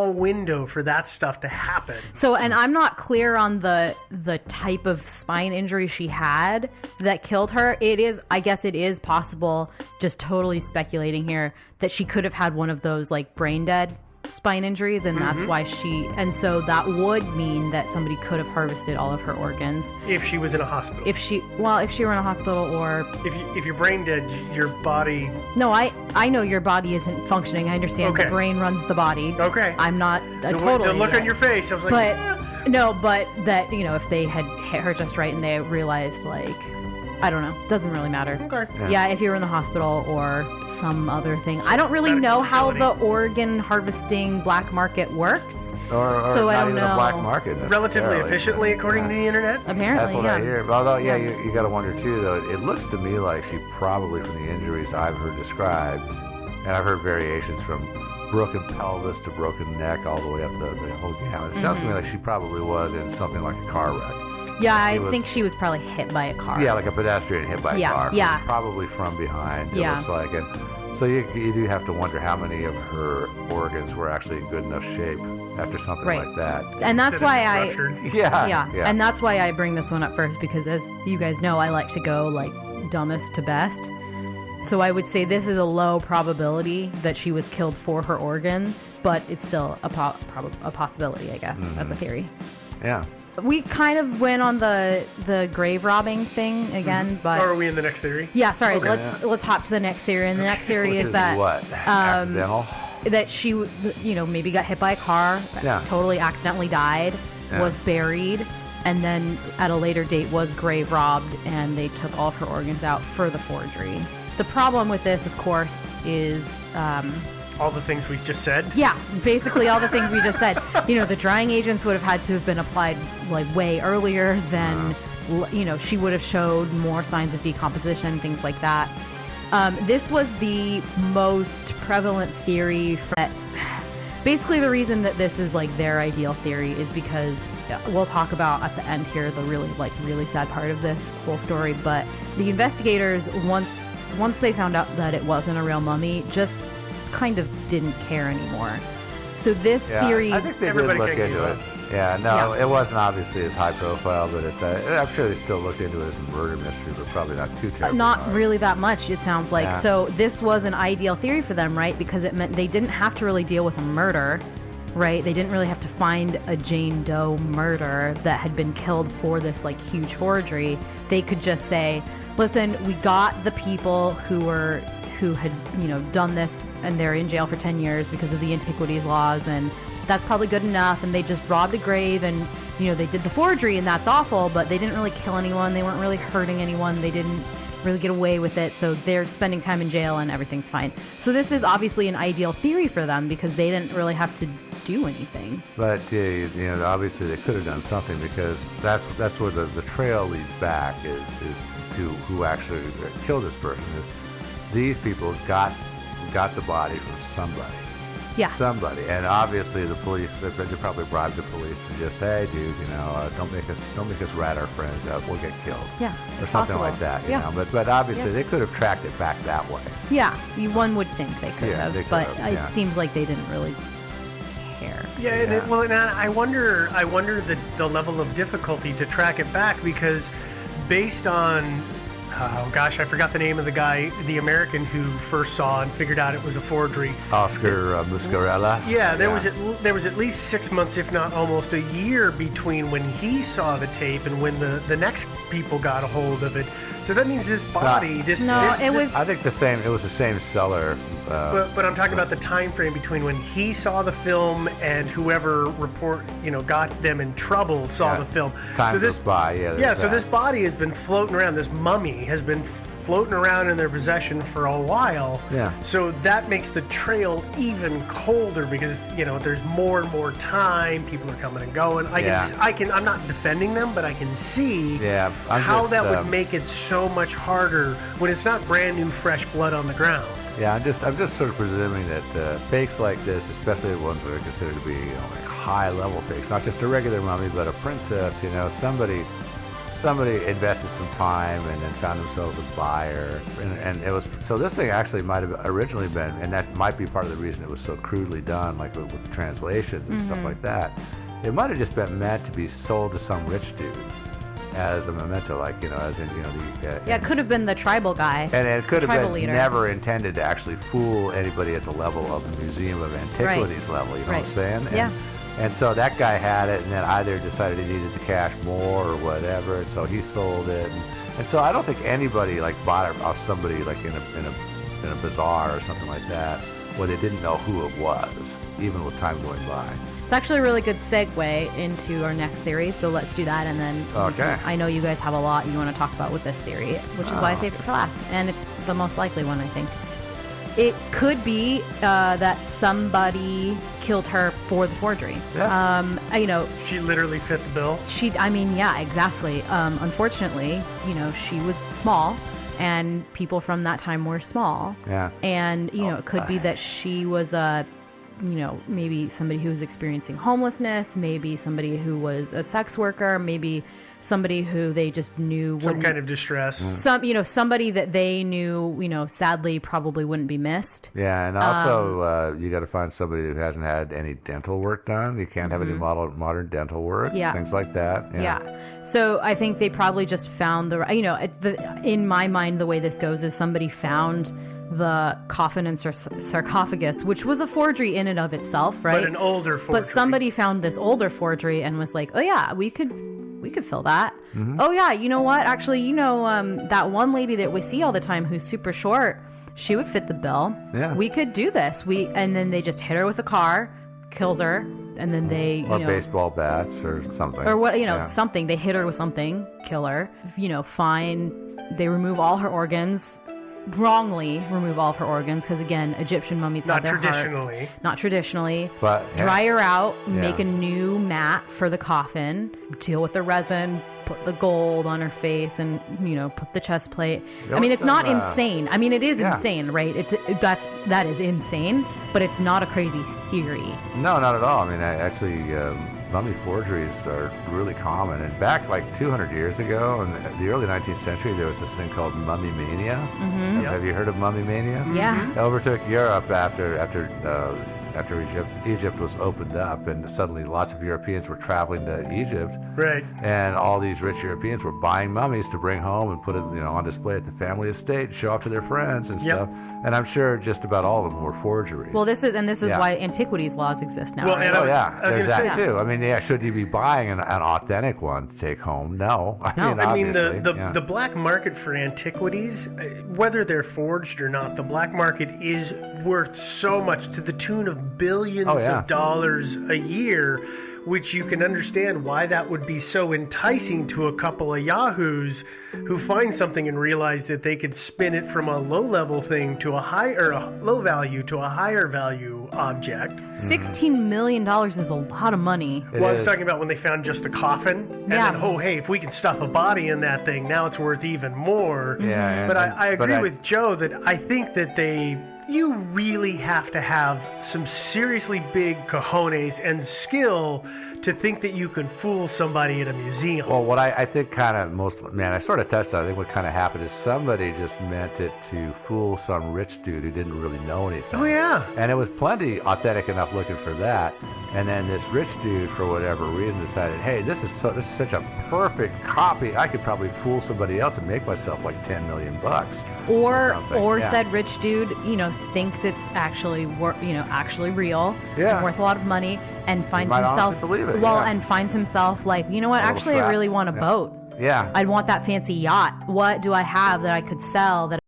small window for that stuff to happen. So, and I'm not clear on the type of spine injury she had that killed her. I guess it is possible, just totally speculating here, that she could have had one of those like brain dead spine injuries, and that's why so that would mean that somebody could have harvested all of her organs if she was in a hospital. If she were in a hospital, or if you're brain dead, your body. No, I know your body isn't functioning. I understand the brain runs the body. Okay. I'm not the look on your face. I was like, but that if they had hit her just right and they realized, like, I don't know, doesn't really matter. Okay. Yeah, if you were in the hospital or some other thing. I don't really know how the organ harvesting black market works. Or so not I don't even know. a black market. Relatively efficiently, according to the internet? Apparently, that's what I hear. Although, you got to wonder, too, though. It looks to me like she probably, from the injuries I've heard described, and I've heard variations from broken pelvis to broken neck all the way up the whole gamut. It sounds to me like she probably was in something like a car wreck. Yeah, I think she was probably hit by a car. Yeah, like a pedestrian hit by a car. Yeah. Probably from behind, it looks like. And so you do have to wonder how many of her organs were actually in good enough shape after something like that. And that's why Yeah. And that's why I bring this one up first, because as you guys know, I like to go like dumbest to best. So I would say this is a low probability that she was killed for her organs, but it's still a possibility, I guess, as a theory. Yeah. We kind of went on the grave robbing thing again, but are we in the next theory? Yeah, sorry. Okay. Let's hop to the next theory. And the next theory is that what? Accidental? That she, maybe got hit by a car, totally accidentally died, was buried, and then at a later date was grave robbed, and they took all of her organs out for the forgery. The problem with this, of course, is all the things we just said? Yeah, basically all the things we just said. The drying agents would have had to have been applied like way earlier than, she would have showed more signs of decomposition, things like that. This was the most prevalent theory. Basically, the reason that this is like their ideal theory is because we'll talk about at the end here the really sad part of this whole story. But the investigators, once they found out that it wasn't a real mummy, just kind of didn't care anymore. So this theory, I think they did look into it. It wasn't obviously as high profile, but it's I'm sure they still looked into it as a murder mystery, but probably not too terrible. Not really that much, it sounds like. Yeah. So this was an ideal theory for them, right? Because it meant they didn't have to really deal with a murder, right? They didn't really have to find a Jane Doe murder that had been killed for this like huge forgery. They could just say, listen, we got the people who had done this, and they're in jail for 10 years because of the antiquities laws, and that's probably good enough. And they just robbed a grave, and they did the forgery, and that's awful, but they didn't really kill anyone, they weren't really hurting anyone, they didn't really get away with it, so they're spending time in jail and everything's fine. So this is obviously an ideal theory for them because they didn't really have to do anything. But obviously they could have done something, because that's where the trail leads back is to who actually killed this person. These people got the body from somebody. Yeah. Somebody. And obviously the police, they probably bribed the police to just say, hey, dude, don't make us rat our friends out. We'll get killed. Yeah. Or something like that. You know. But obviously they could have tracked it back that way. Yeah. One would think they could have. They could but have, it seems like they didn't really care. Yeah. And I wonder the level of difficulty to track it back, because based on I forgot the name of the guy, the American who first saw and figured out it was a forgery. Oscar Muscarella. Yeah, there was at least 6 months, if not almost a year, between when he saw the tape and when the next people got a hold of it. So that means this body. I think it was the same seller. But I'm talking about the time frame between when he saw the film and whoever got them in trouble saw the film. Time goes by. So this body has been floating around. This mummy has been floating around in their possession for a while. Yeah. So that makes the trail even colder, because there's more and more time. People are coming and going. I'm not defending them, but I can see how that would make it so much harder when it's not brand new, fresh blood on the ground. Yeah, I'm just sort of presuming that fakes like this, especially the ones that are considered to be like high-level fakes, not just a regular mummy, but a princess. somebody invested some time and then found themselves a buyer, and it was so. This thing actually might have originally been, and that might be part of the reason it was so crudely done, like with the translations and stuff like that. It might have just been meant to be sold to some rich dude as a memento, like, as in, it could have been the tribal guy. And it could have been leader. Never intended to actually fool anybody at the level of the Museum of Antiquities level, you know what I'm saying? Yeah. And so that guy had it, and then either decided he needed the cash more or whatever, and so he sold it. And so I don't think anybody like bought it off somebody like in a bazaar or something like that, where they didn't know who it was, even with time going by. It's actually a really good segue into our next theory, so let's do that, and then I know you guys have a lot you want to talk about with this theory, which is why I saved it for last, and it's the most likely one, I think. It could be that somebody killed her for the forgery. Yeah. She literally fit the bill. Yeah, exactly. Unfortunately, she was small, and people from that time were small. Yeah. And, it could be that she was maybe somebody who was experiencing homelessness, maybe somebody who was a sex worker, maybe somebody who they just knew some kind of distress. Somebody that they knew, sadly probably wouldn't be missed. Yeah, and also you got to find somebody who hasn't had any dental work done. You can't have any modern dental work. Yeah. Things like that. Yeah. So I think they probably just found in my mind, the way this goes is somebody found the coffin and sarcophagus, which was a forgery in and of itself, right? But an older forgery. But somebody found this older forgery and was like, oh yeah, we could fill that. Mm-hmm. Oh yeah, you know what? Actually, that one lady that we see all the time who's super short, she would fit the bill. Yeah. We could do this. And then they just hit her with a car, kills her, and then they or baseball bats or something. Or what, something. They hit her with something, kill her. They remove all her organs. Wrongly remove all of her organs because, again, Egyptian mummies have their hearts. Not traditionally. But dry her out, make a new mat for the coffin, deal with the resin, put the gold on her face, and put the chest plate. It's not insane. It is insane, right? That is insane, but it's not a crazy theory. No, not at all. Mummy forgeries are really common. And back like 200 years ago, in the early 19th century, there was this thing called mummy mania. Mm-hmm. Have you heard of mummy mania? Yeah. It overtook Europe after Egypt was opened up, and suddenly lots of Europeans were traveling to Egypt. Right. And all these rich Europeans were buying mummies to bring home and put it, on display at the family estate, show off to their friends and stuff. And I'm sure just about all of them were forgeries. Well, this is why antiquities laws exist now. Well, right? There's that too. Should you be buying an authentic one to take home? No. The black market for antiquities, whether they're forged or not, the black market is worth so much, to the tune of billions of dollars a year, which you can understand why that would be so enticing to a couple of yahoos who find something and realize that they could spin it from a low-level thing to a low value to a higher value object. $16 million is a lot of money. I was talking about when they found just a coffin, and then, if we can stuff a body in that thing, now it's worth even more. Yeah, but I agree with Joe that I think that you really have to have some seriously big cojones and skill to think that you can fool somebody at a museum. Well, what I think I sort of touched on, I think what kind of happened is somebody just meant it to fool some rich dude who didn't really know anything. Oh, yeah. And it was plenty authentic enough looking for that. And then this rich dude, for whatever reason, decided, hey, this is such a perfect copy. I could probably fool somebody else and make myself like $10 million. Or said rich dude, thinks it's actually actually real, and worth a lot of money, and finds himself and finds himself like, you know what? Actually, I really want a boat. Yeah. I'd want that fancy yacht. What do I have that I could sell that?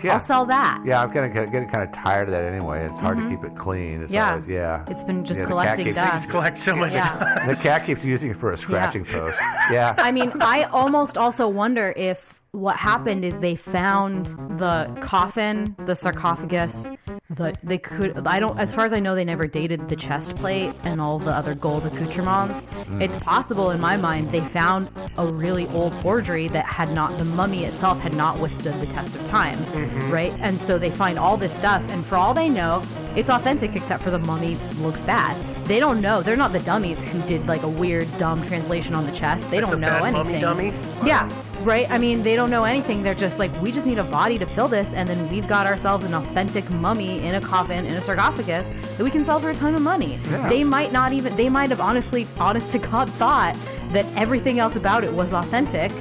I'll sell that. Yeah, I'm getting kind of tired of that anyway. It's hard to keep it clean. It's always, it's been just collecting dust. Things collect so much dust. The cat keeps using it for a scratching post. Yeah. I almost also wonder if what happened is they found the coffin, the sarcophagus, as far as I know, they never dated the chest plate and all the other gold accoutrements. It's possible, in my mind, they found a really old forgery that the mummy itself had not withstood the test of time, right? And so they find all this stuff, and for all they know, it's authentic except for the mummy looks bad. they don't know. They're not the dummies who did like a weird, dumb translation on the chest. They don't know anything. Dummy? Yeah, right? I mean, they don't know anything. They're just like, we just need a body to fill this, and then we've got ourselves an authentic mummy in a coffin, in a sarcophagus, that we can sell for a ton of money. Yeah. They might have honestly, honest to God, thought that everything else about it was authentic,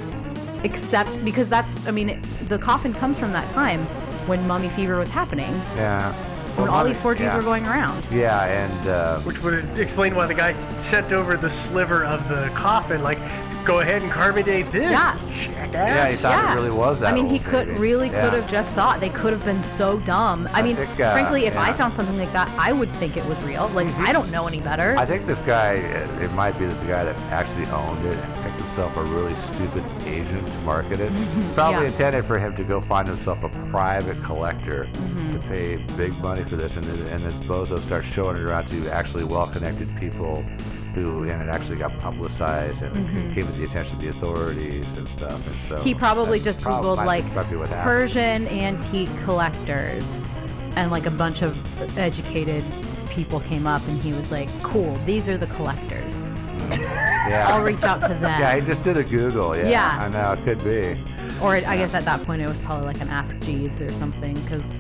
except because the coffin comes from that time when mummy fever was happening. Yeah. When all these forgeries were going around. Yeah, and... which would explain why the guy sent over the sliver of the coffin, like, go ahead and carbonate this. Yeah. Yeah, he thought it really was that. I mean, he could have just thought they could have been so dumb. I mean, frankly, if I found something like that, I would think it was real. Like, I don't know any better. I think this guy, it might be the guy that actually owned it and picked himself a really stupid agent to market it. Probably intended for him to go find himself a private collector to pay big money for this, and then Bozo starts showing it around to actually well-connected people and it actually got publicized and came to the attention of the authorities and stuff. And so he probably just Googled like what Persian antique collectors, and like a bunch of educated people came up, and he was like, cool, these are the collectors. Yeah. I'll reach out to them. Yeah, he just did a Google. Yeah. I know, it could be. Or I guess at that point it was probably like an Ask Jeeves or something.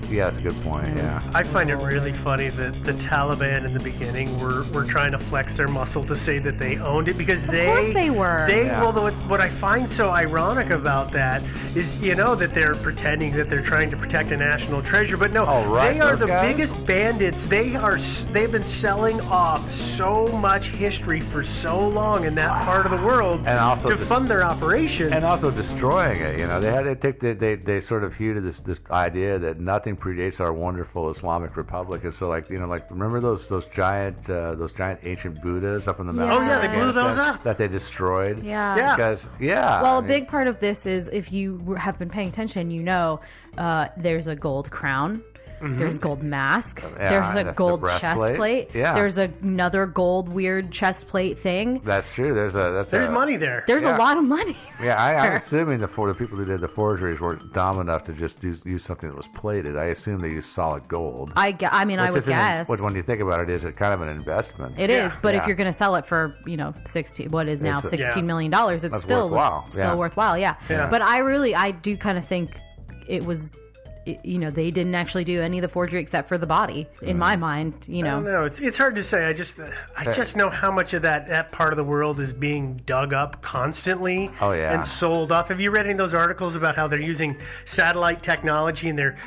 Yeah, that's a good point, I find it really funny that the Taliban in the beginning were trying to flex their muscle to say that they owned it, because of course they were. Well, what I find so ironic about that is, that they're pretending that they're trying to protect a national treasure, but no, they are the biggest bandits. They've been selling off so much history for so long in that part of the world, and also to fund their operations, and also destroying it. They sort of hewed this idea that nothing predates our wonderful Islamic Republic, and so remember those giant ancient Buddhas up in the mountains? Oh yeah, they blew those up that they destroyed. Yeah. Because Well, a big part of this is, if you have been paying attention, there's a gold crown. There's a gold mask. There's a gold chest plate. Yeah. There's another gold weird chest plate thing. That's true. There's money there. There's a lot of money. Yeah, I'm assuming the people who did the forgeries weren't dumb enough to just use something that was plated. I assume they used solid gold. I would guess. When you think about it, is it kind of an investment? It is, but if you're going to sell it for $16 million, it's still worthwhile. Yeah. But I do kind of think it was. They didn't actually do any of the forgery except for the body. In my mind, I don't know. It's hard to say. I just know how much of that part of the world is being dug up constantly. Oh yeah. And sold off. Have you read any of those articles about how they're using satellite technology and they're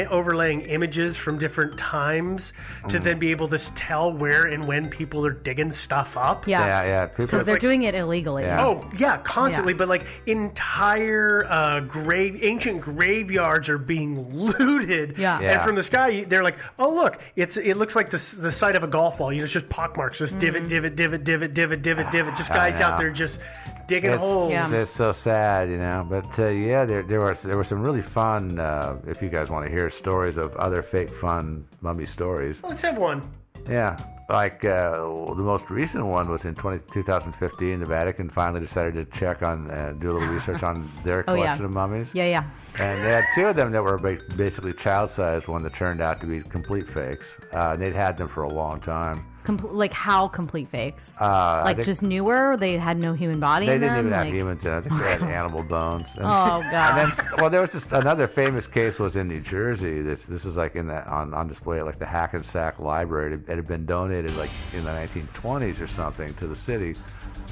overlaying images from different times to then be able to tell where and when people are digging stuff up? Yeah. Because they're doing it illegally. Yeah. Oh yeah, constantly. Yeah. But entire ancient graveyards are being looted. Yeah. And from the sky, they're like, oh look, it looks like the side of a golf ball. It's just pockmarks, just divot. Just guys out there just digging holes. Yeah. It's so sad, But there were some really fun. If you guys want to hear stories of other fake fun mummy stories, let's have one. Yeah. Like the most recent one was in 2015. The Vatican finally decided to check on, do a little research on their collection of mummies. Yeah. And they had two of them that were basically child-sized, one that turned out to be complete fakes. And they'd had them for a long time. Like how complete fakes? Just newer? They had no human body in them? They didn't even have humans in it. I think they had animal bones. And, oh, God. And then, there was just another famous case was in New Jersey. This was like on display at the Hackensack Library. It had been donated in the 1920s or something to the city.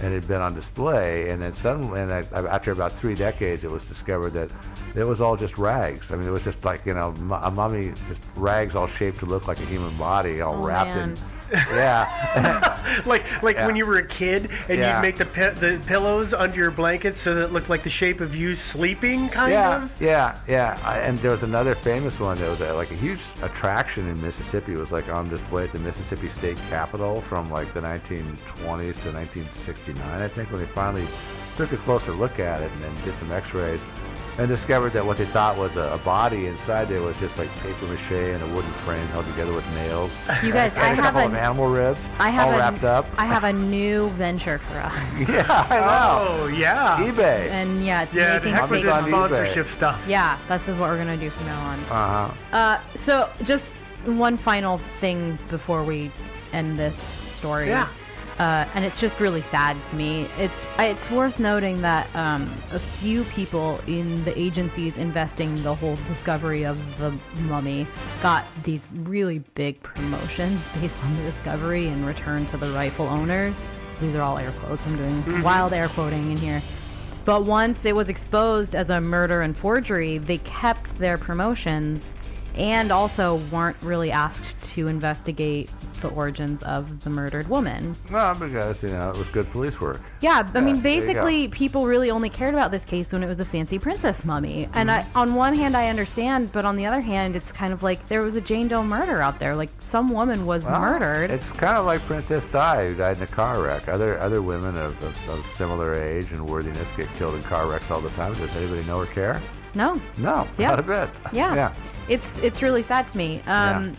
And it had been on display, and then suddenly, after about 3 decades, it was discovered that it was all just rags. I mean, it was just a mummy, just rags all shaped to look like a human body, all wrapped in. Yeah. like when you were a kid and you'd make the pillows under your blankets so that it looked like the shape of you sleeping, kind of? Yeah. And there was another famous one. There was a huge attraction in Mississippi. It was on display at the Mississippi State Capitol from the 1920s to 1969, I think, when they finally took a closer look at it and then did some x-rays. And discovered that what they thought was a body inside there was just paper mache and a wooden frame held together with nails. You guys, I have a couple of animal ribs all wrapped up. I have a new venture for us. Yeah, I know. Oh, yeah. eBay. And it's making fake sponsorship stuff. Yeah, this is what we're gonna do from now on. Uh-huh. So just one final thing before we end this story. Yeah. And it's just really sad to me. It's worth noting that a few people in the agencies investing the whole discovery of the mummy got these really big promotions based on the discovery in return to the rightful owners. These are all air quotes. I'm doing wild air quoting in here. But once it was exposed as a murder and forgery, they kept their promotions and also weren't really asked to investigate the origins of the murdered woman. Well, because, it was good police work. Yeah, I mean, basically, people really only cared about this case when it was a fancy princess mummy. And on one hand, I understand, but on the other hand, it's kind of like there was a Jane Doe murder out there. Like, some woman was murdered. It's kind of like Princess Di, who died in a car wreck. Other women of similar age and worthiness get killed in car wrecks all the time. Does anybody know or care? No. No, yeah. Not a bit. Yeah. It's really sad to me.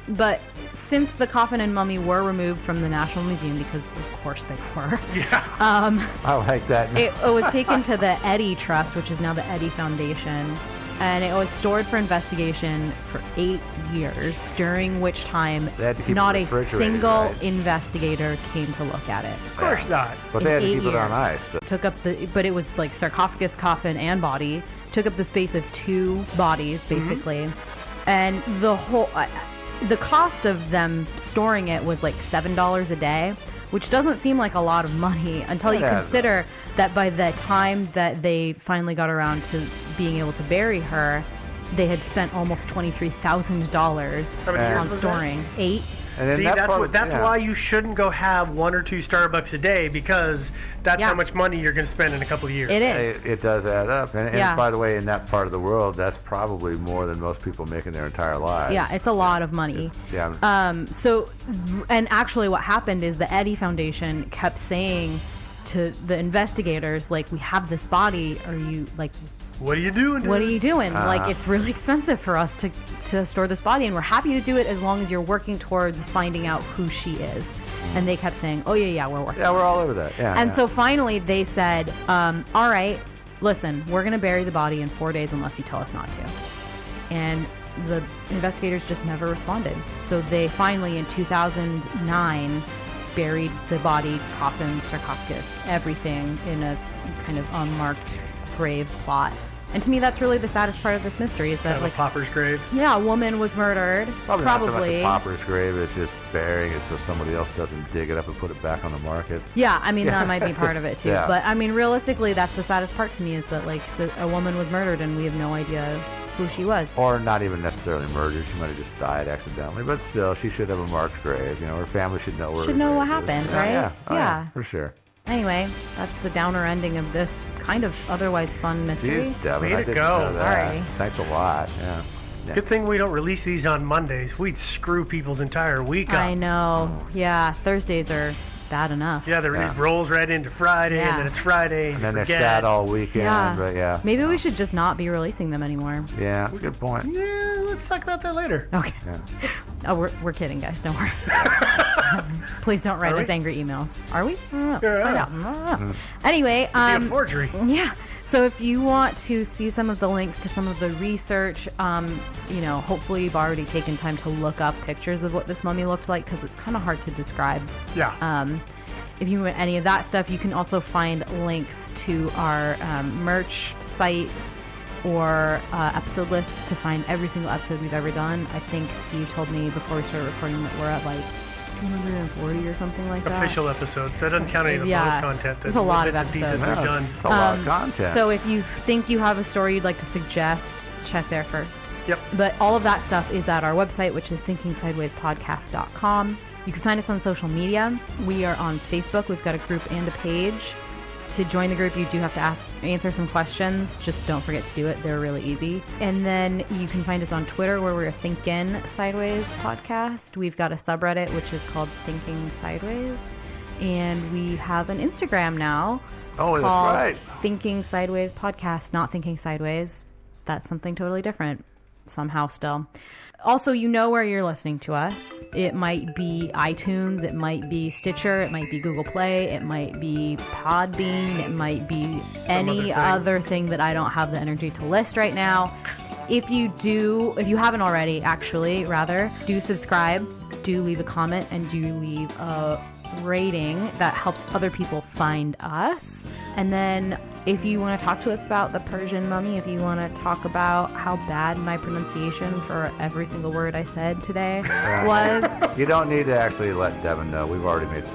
But since the coffin and mummy were removed from the National Museum, because of course they were. Yeah. I like that. It was taken to the Eddy Trust, which is now the Eddy Foundation, and it was stored for investigation for 8 years, during which time not a single investigator came to look at it. Of course not. But they had to keep it on ice. Took up but it was like sarcophagus, coffin, and body. Took up the space of 2 bodies, basically. And the cost of them storing it was like $7 a day, which doesn't seem like a lot of money until you consider that by the time that they finally got around to being able to bury her, they had spent almost $23,000 on storing. 8. And then that's why you shouldn't go have 1 or 2 Starbucks a day, because that's how much money you're going to spend in a couple of years. It is. It does add up. And by the way, in that part of the world, that's probably more than most people make in their entire lives. Yeah, it's a lot of money. So, and actually what happened is the Eddy Foundation kept saying to the investigators, like, we have this body, are you, like... What are you doing? What are you doing? Like, it's really expensive for us to store this body, and we're happy to do it as long as you're working towards finding out who she is. And they kept saying, oh, yeah, we're working. Yeah, we're all over that. Yeah. So finally they said, all right, listen, we're going to bury the body in 4 days unless you tell us not to. And the investigators just never responded. So they finally, in 2009, buried the body, coffin, sarcophagus, everything in a kind of unmarked grave plot. And to me, that's really the saddest part of this mystery, is that, kind of, like, a pauper's grave. Yeah, a woman was murdered. Probably not so much a pauper's grave. It's just burying it so somebody else doesn't dig it up and put it back on the market. Yeah, I mean, that might be part of it too. But I mean, realistically, that's the saddest part to me, is that, like, a woman was murdered and we have no idea who she was. Or not even necessarily murdered. She might have just died accidentally. But still, she should have a marked grave. Her family should know where. Should know what happened, right? Yeah, for sure. Anyway, that's the downer ending of this kind of otherwise fun mystery. Jeez, Devin, way to go. Sorry. Thanks a lot. Yeah. Good thing we don't release these on Mondays. We'd screw people's entire week up. I know. Yeah, Thursdays are bad enough. Yeah, it rolls right into Friday, and then it's Friday, and then they're sad all weekend. But maybe we should just not be releasing them anymore. Yeah, that's a good point. Yeah, let's talk about that later. Okay. Yeah. Oh, we're kidding, guys. Don't worry. Please don't write us angry emails. Are we? I don't know. Anyway, a forgery. Yeah. So if you want to see some of the links to some of the research, hopefully you've already taken time to look up pictures of what this mummy looked like, because it's kind of hard to describe. Yeah. If you want any of that stuff, you can also find links to our merch sites or episode lists to find every single episode we've ever done. I think Steve told me before we started recording that we're at like 240 or something like that. Official episodes. That doesn't count any of the bonus content. There's a lot of episodes. We've done. It's a lot of content. So if you think you have a story you'd like to suggest, check there first. Yep. But all of that stuff is at our website, which is thinkingsidewayspodcast.com. You can find us on social media. We are on Facebook. We've got a group and a page. To join the group, you do have to answer some questions. Just don't forget to do it. They're really easy. And then you can find us on Twitter, where we're Thinking Sideways Podcast. We've got a subreddit, which is called Thinking Sideways. And we have an Instagram now. It's called that's right. Thinking Sideways Podcast, not Thinking Sideways. That's something totally different, somehow still. Also, you know where you're listening to us. It might be iTunes, it might be Stitcher, it might be Google Play, it might be Podbean, it might be any other thing that I don't have the energy to list right now. If you haven't already, do subscribe. do leave a comment and do leave a rating. That helps other people find us. And then if you want to talk to us about the Persian mummy, if you want to talk about how bad my pronunciation for every single word I said today was. You don't need to actually let Devin know. We've already made fun.